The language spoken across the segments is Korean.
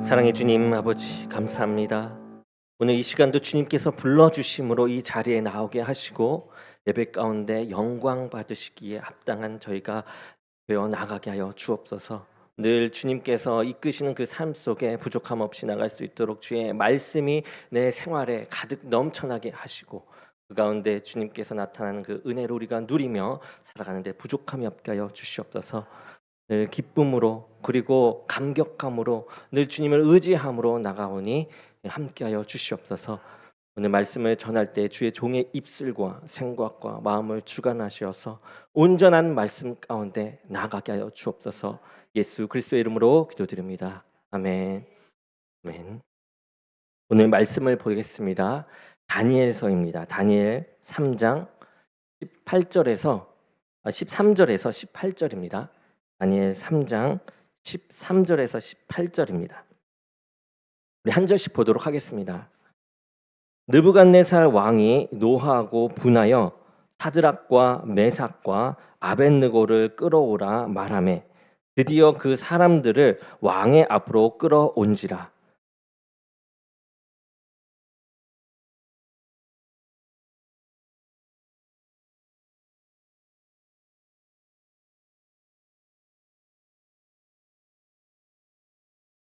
사랑의 주님 아버지 감사합니다. 오늘 이 시간도 주님께서 불러주심으로 이 자리에 나오게 하시고 예배 가운데 영광 받으시기에 합당한 저희가 되어 나가게 하여 주옵소서. 늘 주님께서 이끄시는 그 삶 속에 부족함 없이 나갈 수 있도록 주의 말씀이 내 생활에 가득 넘쳐나게 하시고 그 가운데 주님께서 나타나는 그 은혜를 우리가 누리며 살아가는데 부족함이 없게 하여 주시옵소서. 늘 기쁨으로 그리고 감격함으로 늘 주님을 의지함으로 나가오니 함께하여 주시옵소서. 오늘 말씀을 전할 때 주의 종의 입술과 생각과 마음을 주관하시어서 온전한 말씀 가운데 나가게 하여 주옵소서. 예수 그리스도의 이름으로 기도드립니다. 아멘. 아멘. 오늘 말씀을 보겠습니다. 다니엘서입니다. 다니엘 3장 13절에서 18절입니다. 다니엘 3장 13절에서 18절입니다. 우리 한 절씩 보도록 하겠습니다. 느부갓네살 왕이 노하고 분하여 사드락과 메삭과 아벳느고를 끌어오라 말하매 드디어 그 사람들을 왕의 앞으로 끌어온지라.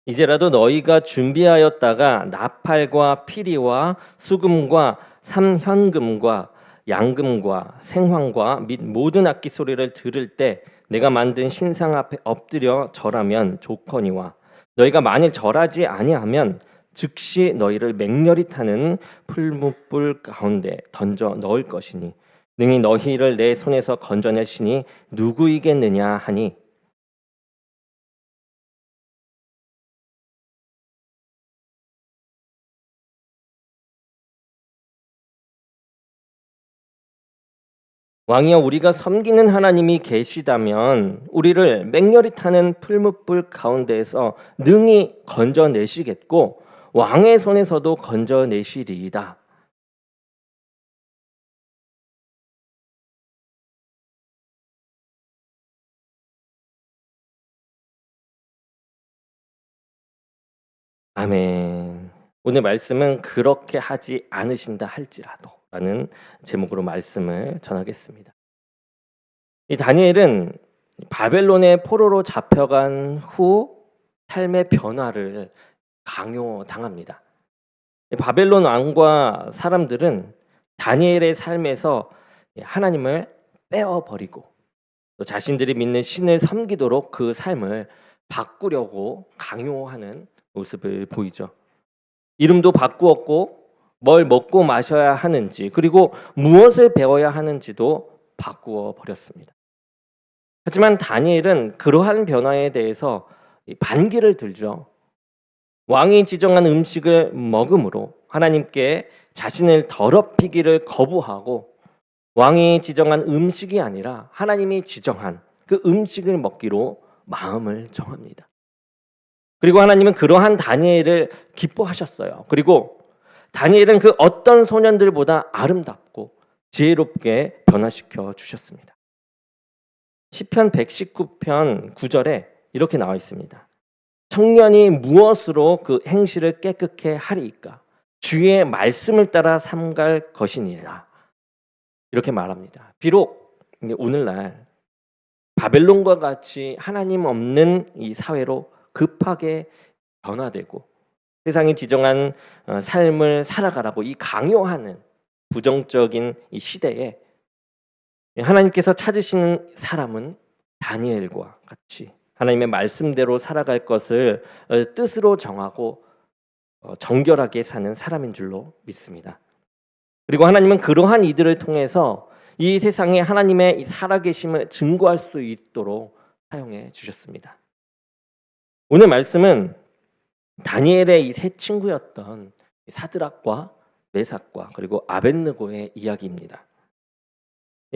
이제라도 너희가 준비하였다가 나팔과 피리와 수금과 삼현금과 양금과 생황과 및 모든 악기 소리를 들을 때 내가 만든 신상 앞에 엎드려 절하면 좋거니와 너희가 만일 절하지 아니하면 즉시 너희를 맹렬히 타는 풀무불 가운데 던져 넣을 것이니 능히 너희를 내 손에서 건져낼 신이 누구이겠느냐 하니 왕이여 우리가 섬기는 하나님이 계시다면 우리를 맹렬히 타는 풀무불 가운데에서 능히 건져내시겠고 왕의 손에서도 건져내시리이다. 아멘. 오늘 말씀은 그렇게 하지 않으신다 할지라도 라는 제목으로 말씀을 전하겠습니다. 이 다니엘은 바벨론의 포로로 잡혀간 후 삶의 변화를 강요당합니다. 바벨론 왕과 사람들은 다니엘의 삶에서 하나님을 빼어버리고 또 자신들이 믿는 신을 섬기도록 그 삶을 바꾸려고 강요하는 모습을 보이죠. 이름도 바꾸었고 뭘 먹고 마셔야 하는지 그리고 무엇을 배워야 하는지도 바꾸어 버렸습니다. 하지만 다니엘은 그러한 변화에 대해서 반기를 들죠. 왕이 지정한 음식을 먹음으로 하나님께 자신을 더럽히기를 거부하고 왕이 지정한 음식이 아니라 하나님이 지정한 그 음식을 먹기로 마음을 정합니다. 그리고 하나님은 그러한 다니엘을 기뻐하셨어요. 그리고 다니엘은 그 어떤 소년들보다 아름답고 지혜롭게 변화시켜 주셨습니다. 시편 119편 9절에 이렇게 나와 있습니다. 청년이 무엇으로 그 행실을 깨끗게 하리이까? 주의 말씀을 따라 삼갈 것이니라. 이렇게 말합니다. 비록 오늘날 바벨론과 같이 하나님 없는 이 사회로 급하게 변화되고 세상이 지정한 삶을 살아가라고 이 강요하는 부정적인 이 시대에 하나님께서 찾으시는 사람은 다니엘과 같이 하나님의 말씀대로 살아갈 것을 뜻으로 정하고 정결하게 사는 사람인 줄로 믿습니다. 그리고 하나님은 그러한 이들을 통해서 이 세상에 하나님의 살아계심을 증거할 수 있도록 사용해 주셨습니다. 오늘 말씀은 다니엘의 이 세 친구였던 사드락과 메삭과 그리고 아벳느고의 이야기입니다.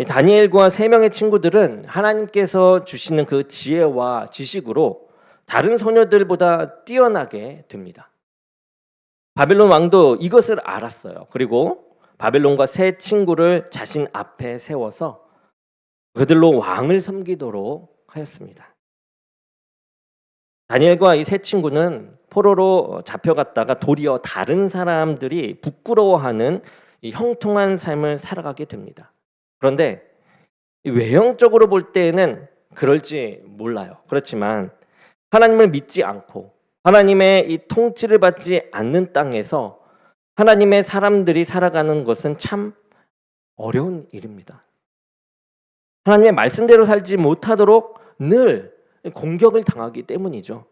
다니엘과 세 명의 친구들은 하나님께서 주시는 그 지혜와 지식으로 다른 소녀들보다 뛰어나게 됩니다. 바벨론 왕도 이것을 알았어요. 그리고 바벨론과 세 친구를 자신 앞에 세워서 그들로 왕을 섬기도록 하였습니다. 다니엘과 이 세 친구는 포로로 잡혀갔다가 도리어 다른 사람들이 부끄러워하는 이 형통한 삶을 살아가게 됩니다. 그런데 외형적으로 볼 때에는 그럴지 몰라요. 그렇지만 하나님을 믿지 않고 하나님의 이 통치를 받지 않는 땅에서 하나님의 사람들이 살아가는 것은 참 어려운 일입니다. 하나님의 말씀대로 살지 못하도록 늘 공격을 당하기 때문이죠.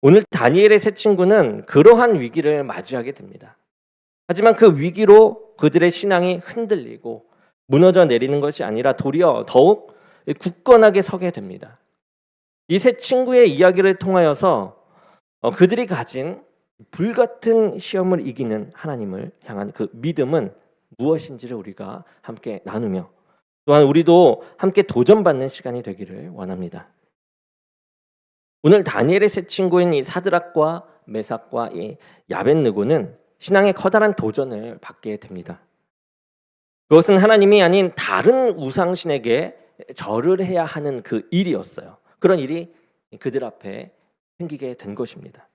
오늘 다니엘의 세 친구는 그러한 위기를 맞이하게 됩니다. 하지만 그 위기로 그들의 신앙이 흔들리고 무너져 내리는 것이 아니라 도리어 더욱 굳건하게 서게 됩니다. 이 세 친구의 이야기를 통하여서 그들이 가진 불같은 시험을 이기는 하나님을 향한 그 믿음은 무엇인지를 우리가 함께 나누며 또한 우리도 함께 도전받는 시간이 되기를 원합니다. 오늘 다니엘의 세 친구인 이 사드락과 메삭과 이 야벳느고는 신앙의 커다란 도전을 받게 됩니다. 그것은 하나님이 아닌 다른 우상신에게 절을 해야 하는 그 일이었어요. 그런 일이 그들 앞에 생기게 된 것입니다.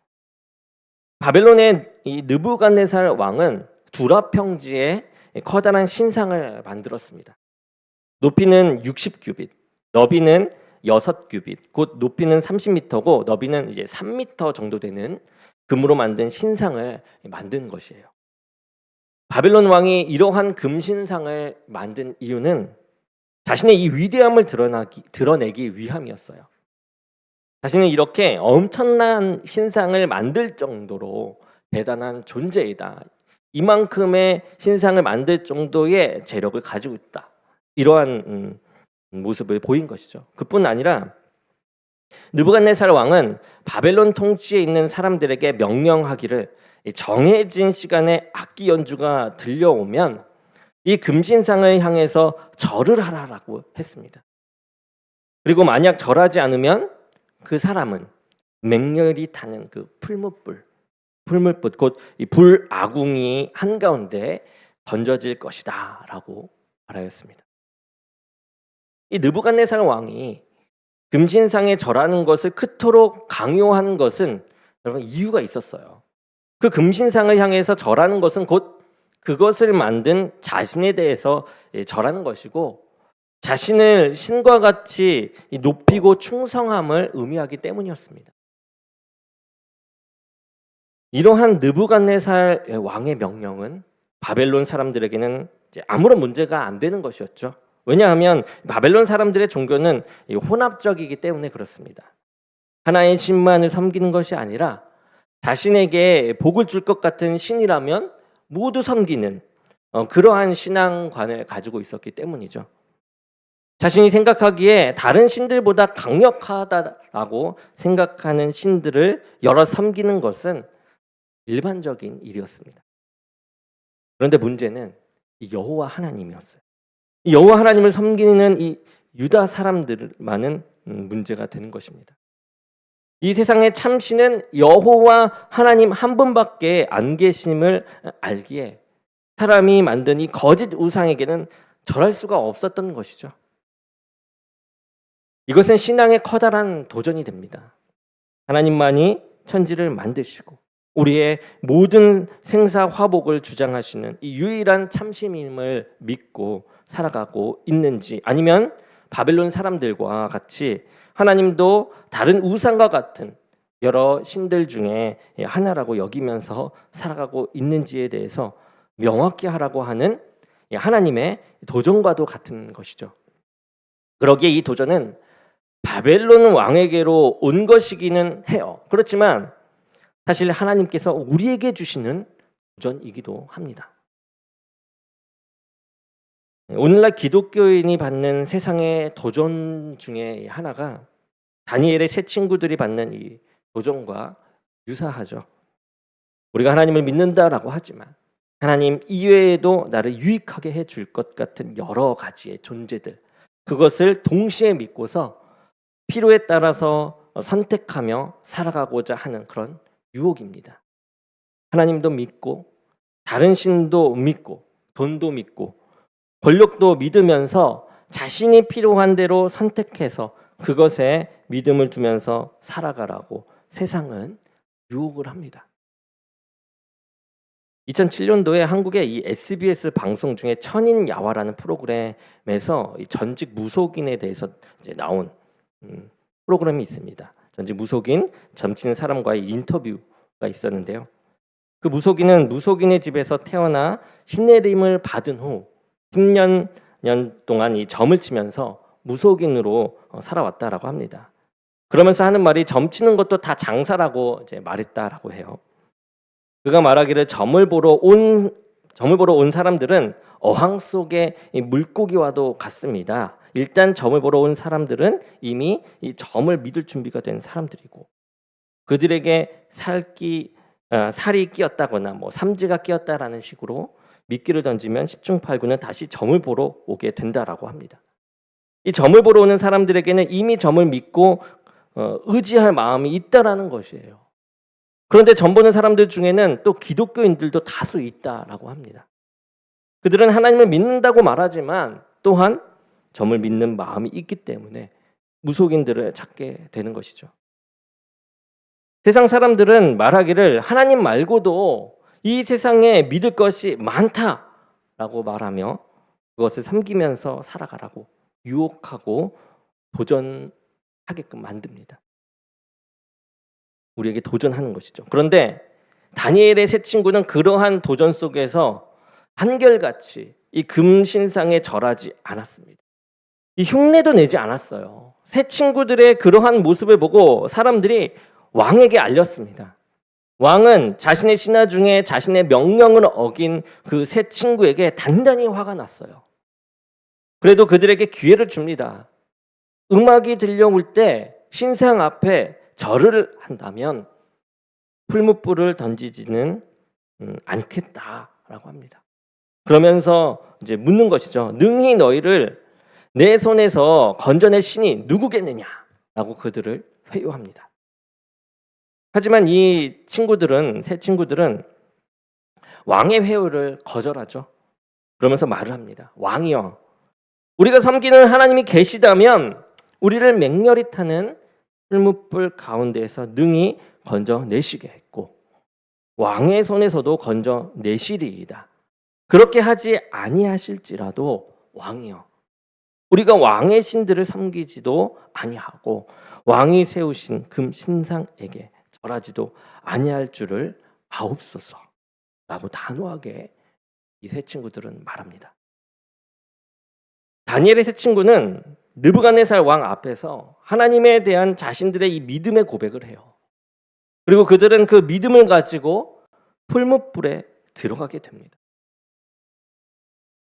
바벨론의 이 느부갓네살 왕은 두라 평지에 커다란 신상을 만들었습니다. 높이는 60규빗, 너비는 6규빗, 곧 높이는 30m고 너비는 이제 3m 정도 되는 금으로 만든 신상을 만든 것이에요. 바벨론 왕이 이러한 금신상을 만든 이유는 자신의 이 위대함을 드러내기 위함이었어요. 자신은 이렇게 엄청난 신상을 만들 정도로 대단한 존재이다. 이만큼의 신상을 만들 정도의 재력을 가지고 있다. 이러한 모습을 보인 것이죠. 그뿐 아니라 느부갓네살 왕은 바벨론 통치에 있는 사람들에게 명령하기를 정해진 시간에 악기 연주가 들려오면 이 금신상을 향해서 절을 하라라고 했습니다. 그리고 만약 절하지 않으면 그 사람은 맹렬히 타는 그 풀무불 곧 이 불아궁이 한가운데 던져질 것이다라고 말하였습니다. 이 느부갓네살 왕이 금신상에 절하는 것을 그토록 강요한 것은 여러분 이유가 있었어요. 그 금신상을 향해서 절하는 것은 곧 그것을 만든 자신에 대해서 절하는 것이고 자신을 신과 같이 높이고 충성함을 의미하기 때문이었습니다. 이러한 느부갓네살 왕의 명령은 바벨론 사람들에게는 아무런 문제가 안 되는 것이었죠. 왜냐하면 바벨론 사람들의 종교는 혼합적이기 때문에 그렇습니다. 하나의 신만을 섬기는 것이 아니라 자신에게 복을 줄 것 같은 신이라면 모두 섬기는 그러한 신앙관을 가지고 있었기 때문이죠. 자신이 생각하기에 다른 신들보다 강력하다라고 생각하는 신들을 여러 섬기는 것은 일반적인 일이었습니다. 그런데 문제는 이 여호와 하나님이었어요. 이 여호와 하나님을 섬기는 이 유다 사람들만은 문제가 되는 것입니다. 이 세상의 참신은 여호와 하나님 한 분밖에 안 계심을 알기에 사람이 만든 이 거짓 우상에게는 절할 수가 없었던 것이죠. 이것은 신앙의 커다란 도전이 됩니다. 하나님만이 천지를 만드시고 우리의 모든 생사 화복을 주장하시는 이 유일한 참신임을 믿고 살아가고 있는지, 아니면 바벨론 사람들과 같이 하나님도 다른 우상과 같은 여러 신들 중에 하나라고 여기면서 살아가고 있는지에 대해서 명확히 하라고 하는 하나님의 도전과도 같은 것이죠. 그러기에 이 도전은 바벨론 왕에게로 온 것이기는 해요. 그렇지만 사실 하나님께서 우리에게 주시는 도전이기도 합니다. 오늘날 기독교인이 받는 세상의 도전 중에 하나가 다니엘의 세 친구들이 받는 이 도전과 유사하죠. 우리가 하나님을 믿는다라고 하지만 하나님 이외에도 나를 유익하게 해줄 것 같은 여러 가지의 존재들, 그것을 동시에 믿고서 필요에 따라서 선택하며 살아가고자 하는 그런 유혹입니다. 하나님도 믿고 다른 신도 믿고 돈도 믿고 권력도 믿으면서 자신이 필요한 대로 선택해서 그것에 믿음을 두면서 살아가라고 세상은 유혹을 합니다. 2007년도에 한국의 이 SBS 방송 중에 천인야화라는 프로그램에서 이 전직 무속인에 대해서 이제 나온 프로그램이 있습니다. 전직 무속인 점치는 사람과의 인터뷰가 있었는데요. 그 무속인은 무속인의 집에서 태어나 신내림을 받은 후 10년 동안 이 점을 치면서 무속인으로 살아왔다라고 합니다. 그러면서 하는 말이 점치는 것도 다 장사라고 이제 말했다라고 해요. 그가 말하기를 점을 보러 온 사람들은 어항 속의 이 물고기와도 같습니다. 일단 점을 보러 온 사람들은 이미 이 점을 믿을 준비가 된 사람들이고 그들에게 살이 끼었다거나 뭐 삼지가 끼었다라는 식으로 미끼를 던지면 10중 8구는 다시 점을 보러 오게 된다라고 합니다. 이 점을 보러 오는 사람들에게는 이미 점을 믿고 의지할 마음이 있다라는 것이에요. 그런데 점 보는 사람들 중에는 또 기독교인들도 다수 있다라고 합니다. 그들은 하나님을 믿는다고 말하지만 또한 점을 믿는 마음이 있기 때문에 무속인들을 찾게 되는 것이죠. 세상 사람들은 말하기를 하나님 말고도 이 세상에 믿을 것이 많다라고 말하며 그것을 섬기면서 살아가라고 유혹하고 도전하게끔 만듭니다. 우리에게 도전하는 것이죠. 그런데 다니엘의 세 친구는 그러한 도전 속에서 한결같이 이 금신상에 절하지 않았습니다. 이 흉내도 내지 않았어요. 세 친구들의 그러한 모습을 보고 사람들이 왕에게 알렸습니다. 왕은 자신의 신하 중에 자신의 명령을 어긴 그 세 친구에게 단단히 화가 났어요. 그래도 그들에게 기회를 줍니다. 음악이 들려올 때 신상 앞에 절을 한다면 풀무불을 던지지는 않겠다라고 합니다. 그러면서 이제 묻는 것이죠. 능히 너희를 내 손에서 건져낼 신이 누구겠느냐라고 그들을 회유합니다. 하지만 이 세 친구들은 왕의 회유를 거절하죠. 그러면서 말을 합니다. 왕이여, 우리가 섬기는 하나님이 계시다면 우리를 맹렬히 타는 풀무불 가운데에서 능히 건져내시게 했고 왕의 손에서도 건져내시리이다. 그렇게 하지 아니하실지라도 왕이여, 우리가 왕의 신들을 섬기지도 아니하고 왕이 세우신 금 신상에게 절하지도 아니할 줄을 아옵소서라고 단호하게 이 세 친구들은 말합니다. 다니엘의 세 친구는 느부갓네살 왕 앞에서 하나님에 대한 자신들의 이 믿음의 고백을 해요. 그리고 그들은 그 믿음을 가지고 풀무불에 들어가게 됩니다.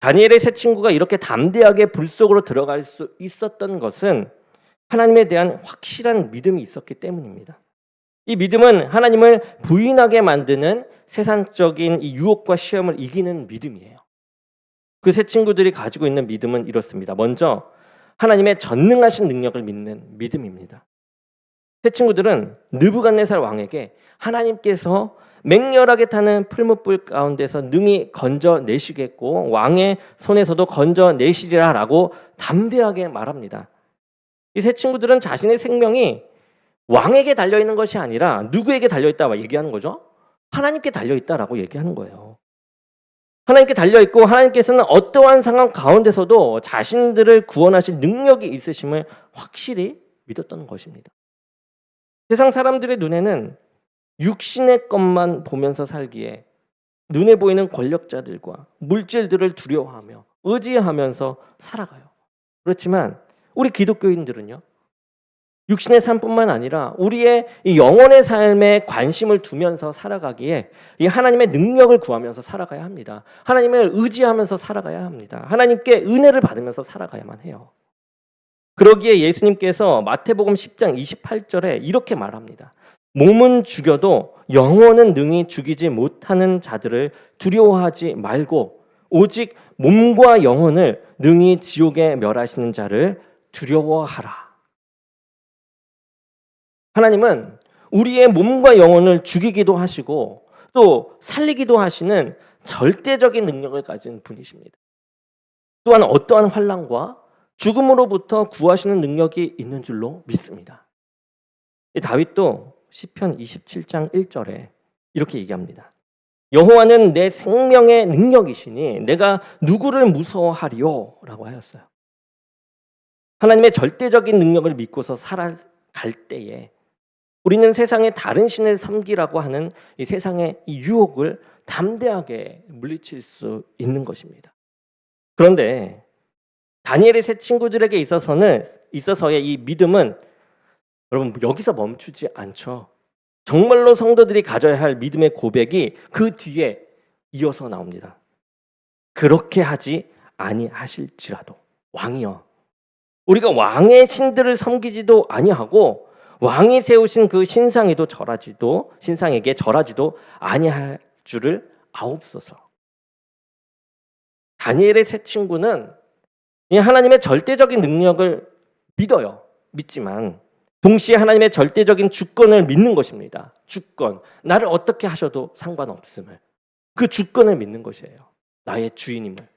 다니엘의 세 친구가 이렇게 담대하게 불 속으로 들어갈 수 있었던 것은 하나님에 대한 확실한 믿음이 있었기 때문입니다. 이 믿음은 하나님을 부인하게 만드는 세상적인 이 유혹과 시험을 이기는 믿음이에요. 그 세 친구들이 가지고 있는 믿음은 이렇습니다. 먼저 하나님의 전능하신 능력을 믿는 믿음입니다. 세 친구들은 느부갓네살 왕에게 하나님께서 맹렬하게 타는 풀무불 가운데서 능히 건져내시겠고 왕의 손에서도 건져내시리라라고 담대하게 말합니다. 이 세 친구들은 자신의 생명이 왕에게 달려있는 것이 아니라 누구에게 달려있다 얘기하는 거죠? 하나님께 달려있다라고 얘기하는 거예요. 하나님께 달려있고 하나님께서는 어떠한 상황 가운데서도 자신들을 구원하실 능력이 있으심을 확실히 믿었던 것입니다. 세상 사람들의 눈에는 육신의 것만 보면서 살기에 눈에 보이는 권력자들과 물질들을 두려워하며 의지하면서 살아가요. 그렇지만 우리 기독교인들은요, 육신의 삶뿐만 아니라 우리의 이 영혼의 삶에 관심을 두면서 살아가기에 이 하나님의 능력을 구하면서 살아가야 합니다. 하나님을 의지하면서 살아가야 합니다. 하나님께 은혜를 받으면서 살아가야만 해요. 그러기에 예수님께서 마태복음 10장 28절에 이렇게 말합니다. 몸은 죽여도 영혼은 능히 죽이지 못하는 자들을 두려워하지 말고 오직 몸과 영혼을 능히 지옥에 멸하시는 자를 두려워하라. 하나님은 우리의 몸과 영혼을 죽이기도 하시고 또 살리기도 하시는 절대적인 능력을 가진 분이십니다. 또한 어떠한 환난과 죽음으로부터 구하시는 능력이 있는 줄로 믿습니다. 다윗도 시편 27장 1절에 이렇게 얘기합니다. 여호와는 내 생명의 능력이시니 내가 누구를 무서워하리요? 라고 하였어요. 하나님의 절대적인 능력을 믿고서 살아갈 때에 우리는 세상의 다른 신을 섬기라고 하는 이 세상의 이 유혹을 담대하게 물리칠 수 있는 것입니다. 그런데 다니엘의 세 친구들에게 있어서의 이 믿음은 여러분 여기서 멈추지 않죠. 정말로 성도들이 가져야 할 믿음의 고백이 그 뒤에 이어서 나옵니다. 그렇게 하지 아니하실지라도 왕이여, 우리가 왕의 신들을 섬기지도 아니하고 왕이 세우신 그 신상에게 절하지도 아니할 줄을 아옵소서. 다니엘의 세 친구는 이 하나님의 절대적인 능력을 믿지만 동시에 하나님의 절대적인 주권을 믿는 것입니다. 주권, 나를 어떻게 하셔도 상관없음을, 그 주권을 믿는 것이에요. 나의 주인임을.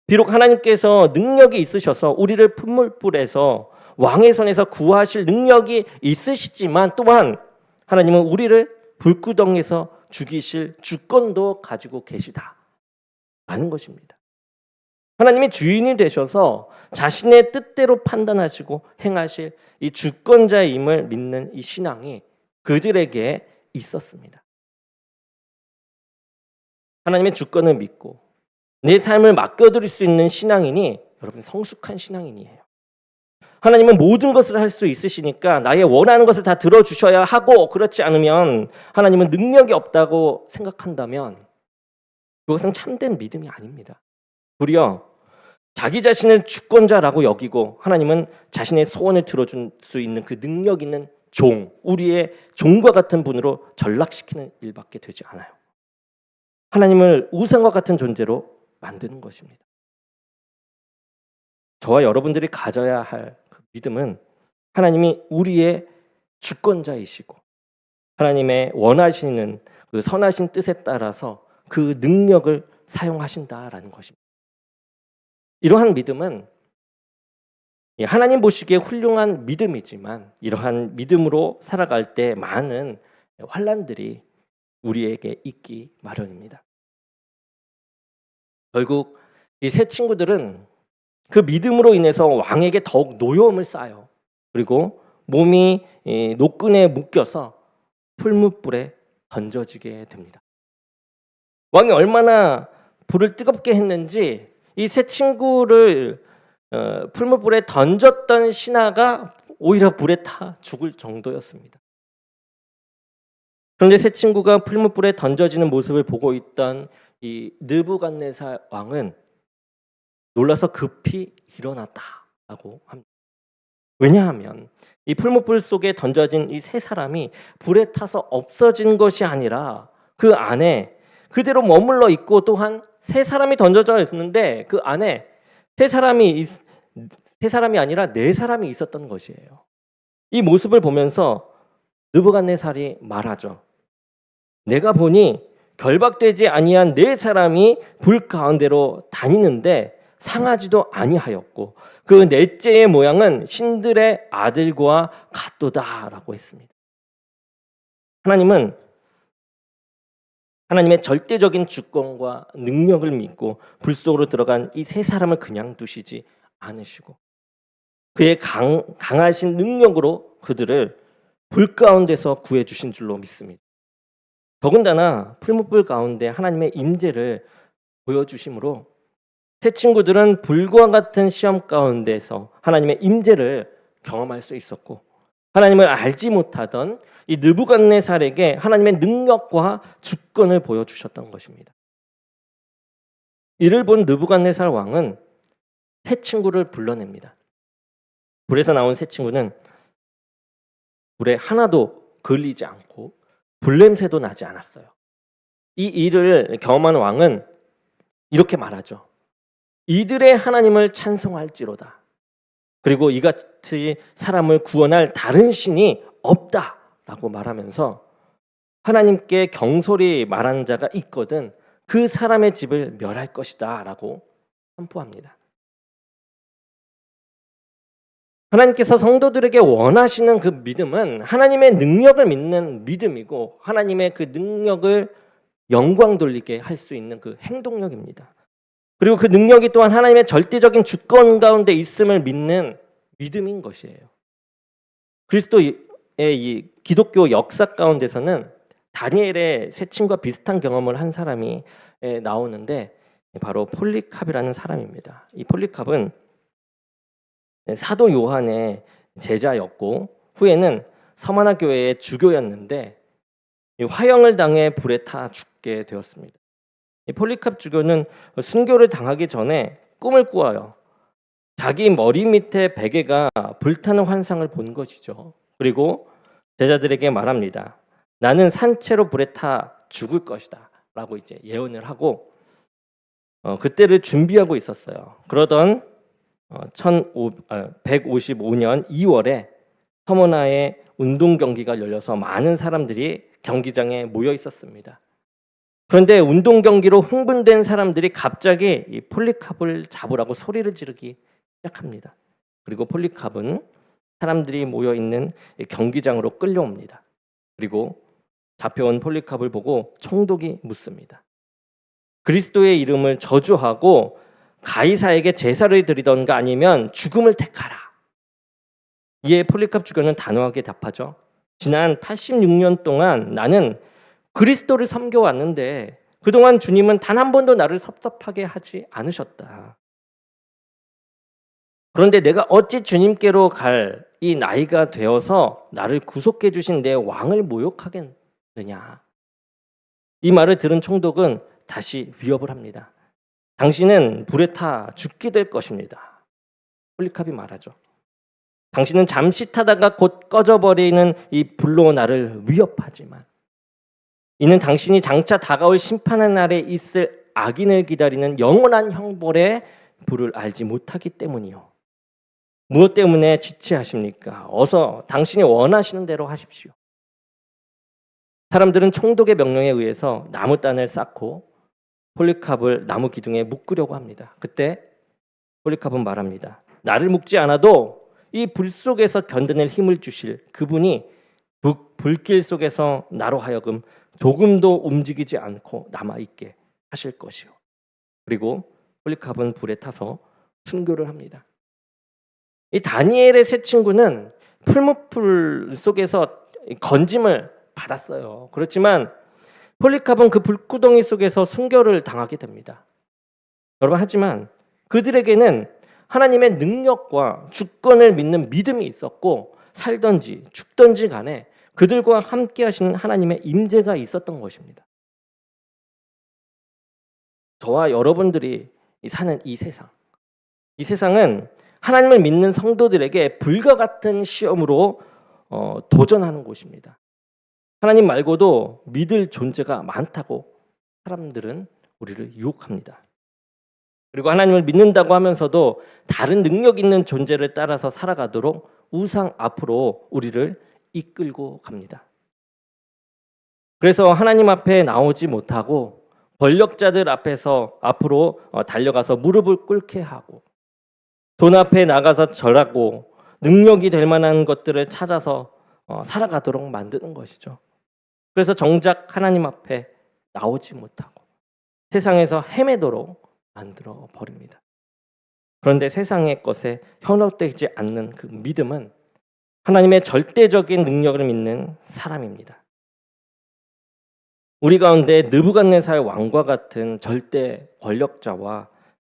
비록 하나님께서 능력이 있으셔서 우리를 풀물불에서 왕의 손에서 구하실 능력이 있으시지만 또한 하나님은 우리를 불구덩이에서 죽이실 주권도 가지고 계시다라는 것입니다. 하나님이 주인이 되셔서 자신의 뜻대로 판단하시고 행하실 이 주권자임을 믿는 이 신앙이 그들에게 있었습니다. 하나님의 주권을 믿고 내 삶을 맡겨드릴 수 있는 신앙인이 여러분 성숙한 신앙인이에요. 하나님은 모든 것을 할 수 있으시니까 나의 원하는 것을 다 들어주셔야 하고, 그렇지 않으면 하나님은 능력이 없다고 생각한다면 그것은 참된 믿음이 아닙니다. 도리어 자기 자신을 주권자라고 여기고 하나님은 자신의 소원을 들어줄 수 있는 그 능력 있는 우리의 종과 같은 분으로 전락시키는 일밖에 되지 않아요. 하나님을 우상과 같은 존재로 만드는 것입니다. 저와 여러분들이 가져야 할 그 믿음은 하나님이 우리의 주권자이시고 하나님의 원하시는 그 선하신 뜻에 따라서 그 능력을 사용하신다라는 것입니다. 이러한 믿음은 하나님 보시기에 훌륭한 믿음이지만 이러한 믿음으로 살아갈 때 많은 환난들이 우리에게 있기 마련입니다. 결국 이 세 친구들은 그 믿음으로 인해서 왕에게 더욱 노여움을 쌓아요. 그리고 몸이 노끈에 묶여서 풀무불에 던져지게 됩니다. 왕이 얼마나 불을 뜨겁게 했는지 이 세 친구를 풀무불에 던졌던 신하가 오히려 불에 타 죽을 정도였습니다. 그런데 세 친구가 풀무불에 던져지는 모습을 보고 있던 이 느부갓네살 왕은 놀라서 급히 일어났다라고 합니다. 왜냐하면 이 풀무불 속에 던져진 이 세 사람이 불에 타서 없어진 것이 아니라 그 안에 그대로 머물러 있고, 또한 세 사람이 던져져 있는데 그 안에 세 사람이 아니라 네 사람이 있었던 것이에요. 이 모습을 보면서 느부갓네살이 말하죠. 내가 보니 결박되지 아니한 네 사람이 불 가운데로 다니는데 상하지도 아니하였고 그 넷째의 모양은 신들의 아들과 같도다라고 했습니다. 하나님은 하나님의 절대적인 주권과 능력을 믿고 불 속으로 들어간 이 세 사람을 그냥 두시지 않으시고 그의 강하신 능력으로 그들을 불 가운데서 구해주신 줄로 믿습니다. 더군다나 풀무불 가운데 하나님의 임재를 보여주심으로 세 친구들은 불과 같은 시험 가운데서 하나님의 임재를 경험할 수 있었고, 하나님을 알지 못하던 이 느부갓네살에게 하나님의 능력과 주권을 보여주셨던 것입니다. 이를 본 느부갓네살 왕은 세 친구를 불러냅니다. 불에서 나온 세 친구는 불에 하나도 걸리지 않고 불냄새도 나지 않았어요. 이 일을 경험한 왕은 이렇게 말하죠. 이들의 하나님을 찬송할지로다. 그리고 이같이 사람을 구원할 다른 신이 없다라고 말하면서 하나님께 경솔히 말하는 자가 있거든 그 사람의 집을 멸할 것이다 라고 선포합니다. 하나님께서 성도들에게 원하시는 그 믿음은 하나님의 능력을 믿는 믿음이고 하나님의 그 능력을 영광 돌리게 할 수 있는 그 행동력입니다. 그리고 그 능력이 또한 하나님의 절대적인 주권 가운데 있음을 믿는 믿음인 것이에요. 그리스도의 이 기독교 역사 가운데서는 다니엘의 세 친구와 비슷한 경험을 한 사람이 나오는데 바로 폴리캅이라는 사람입니다. 이 폴리캅은 사도 요한의 제자였고 후에는 서마나 교회의 주교였는데 화형을 당해 불에 타 죽게 되었습니다. 이 폴리캅 주교는 순교를 당하기 전에 꿈을 꾸어요. 자기 머리 밑에 베개가 불타는 환상을 본 것이죠. 그리고 제자들에게 말합니다. 나는 산채로 불에 타 죽을 것이다 라고 이제 예언을 하고 그때를 준비하고 있었어요. 그러던 155년 2월에 서머나의 운동 경기가 열려서 많은 사람들이 경기장에 모여 있었습니다. 그런데 운동 경기로 흥분된 사람들이 갑자기 이 폴리캅을 잡으라고 소리를 지르기 시작합니다. 그리고 폴리캅은 사람들이 모여 있는 경기장으로 끌려옵니다. 그리고 잡혀온 폴리캅을 보고 총독이 묻습니다. 그리스도의 이름을 저주하고 가이사에게 제사를 드리던가 아니면 죽음을 택하라. 이에 폴리캅 주교는 단호하게 답하죠. 지난 86년 동안 나는 그리스도를 섬겨왔는데 그동안 주님은 단 한 번도 나를 섭섭하게 하지 않으셨다. 그런데 내가 어찌 주님께로 갈 이 나이가 되어서 나를 구속해 주신 내 왕을 모욕하겠느냐. 이 말을 들은 총독은 다시 위협을 합니다. 당신은 불에 타 죽게 될 것입니다. 폴리캅이 말하죠. 당신은 잠시 타다가 곧 꺼져버리는 이 불로 나를 위협하지만 이는 당신이 장차 다가올 심판의 날에 있을 악인을 기다리는 영원한 형벌의 불을 알지 못하기 때문이요. 무엇 때문에 지체하십니까? 어서 당신이 원하시는 대로 하십시오. 사람들은 총독의 명령에 의해서 나무단을 쌓고 폴리캅을 나무 기둥에 묶으려고 합니다. 그때 폴리캅은 말합니다. 나를 묶지 않아도 이 불 속에서 견뎌낼 힘을 주실 그분이 불길 속에서 나로 하여금 조금도 움직이지 않고 남아있게 하실 것이요. 그리고 폴리캅은 불에 타서 순교를 합니다. 이 다니엘의 세 친구는 풀무풀 속에서 건짐을 받았어요. 그렇지만 폴리캅은 그 불구덩이 속에서 순교를 당하게 됩니다. 여러분, 하지만 그들에게는 하나님의 능력과 주권을 믿는 믿음이 있었고 살든지 죽든지 간에 그들과 함께 하시는 하나님의 임재가 있었던 것입니다. 저와 여러분들이 사는 이 세상은 하나님을 믿는 성도들에게 불과 같은 시험으로 도전하는 곳입니다. 하나님 말고도 믿을 존재가 많다고 사람들은 우리를 유혹합니다. 그리고 하나님을 믿는다고 하면서도 다른 능력 있는 존재를 따라서 살아가도록 우상 앞으로 우리를 이끌고 갑니다. 그래서 하나님 앞에 나오지 못하고 권력자들 앞에서 앞으로 달려가서 무릎을 꿇게 하고 돈 앞에 나가서 절하고 능력이 될 만한 것들을 찾아서 살아가도록 만드는 것이죠. 그래서 정작 하나님 앞에 나오지 못하고 세상에서 헤매도록 만들어 버립니다. 그런데 세상의 것에 현혹되지 않는 그 믿음은 하나님의 절대적인 능력을 믿는 사람입니다. 우리 가운데 느부갓네살 왕과 같은 절대 권력자와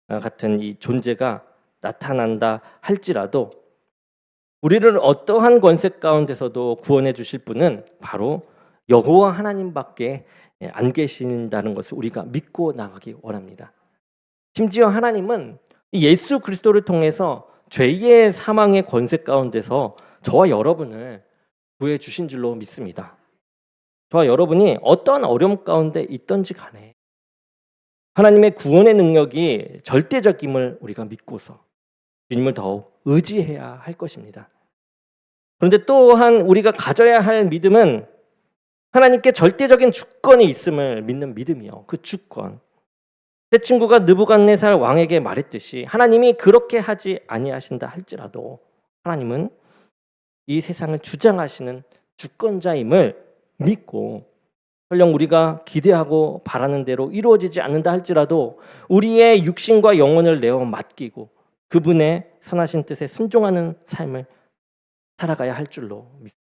같은 이 존재가 나타난다 할지라도 우리를 어떠한 권세 가운데서도 구원해 주실 분은 바로 여호와 하나님밖에 안 계신다는 것을 우리가 믿고 나가기 원합니다. 심지어 하나님은 예수 그리스도를 통해서 죄의 사망의 권세 가운데서 저와 여러분을 구해 주신 줄로 믿습니다. 저와 여러분이 어떠한 어려움 가운데 있든지 간에 하나님의 구원의 능력이 절대적임을 우리가 믿고서 주님을 더욱 의지해야 할 것입니다. 그런데 또한 우리가 가져야 할 믿음은 하나님께 절대적인 주권이 있음을 믿는 믿음이요. 그 주권. 세 친구가 느부갓네살 왕에게 말했듯이 하나님이 그렇게 하지 아니하신다 할지라도 하나님은 이 세상을 주장하시는 주권자임을 믿고, 설령 우리가 기대하고 바라는 대로 이루어지지 않는다 할지라도 우리의 육신과 영혼을 내어 맡기고 그분의 선하신 뜻에 순종하는 삶을 살아가야 할 줄로 믿습니다.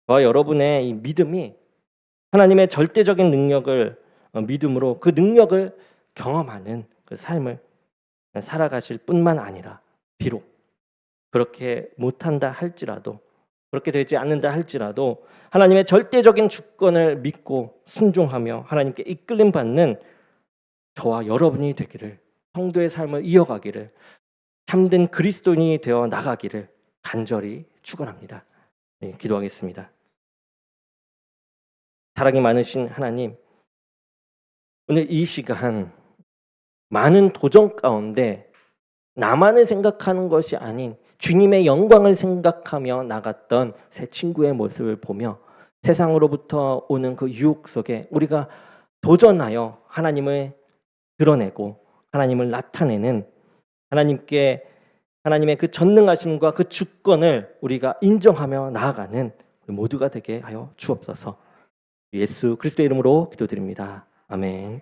저와 여러분의 이 믿음이 하나님의 절대적인 능력을 믿음으로 그 능력을 경험하는 그 삶을 살아가실 뿐만 아니라, 비록 그렇게 못한다 할지라도, 그렇게 되지 않는다 할지라도 하나님의 절대적인 주권을 믿고 순종하며 하나님께 이끌림 받는 저와 여러분이 되기를, 성도의 삶을 이어가기를, 참된 그리스도인이 되어 나가기를 간절히 축원합니다. 네, 기도하겠습니다. 사랑이 많으신 하나님, 오늘 이 시간 많은 도전 가운데 나만을 생각하는 것이 아닌 주님의 영광을 생각하며 나갔던 새 친구의 모습을 보며 세상으로부터 오는 그 유혹 속에 우리가 도전하여 하나님을 드러내고 하나님을 나타내는, 하나님의 그 전능하심과 그 주권을 우리가 인정하며 나아가는 우리 모두가 되게 하여 주옵소서. 예수 그리스도의 이름으로 기도드립니다. 아멘.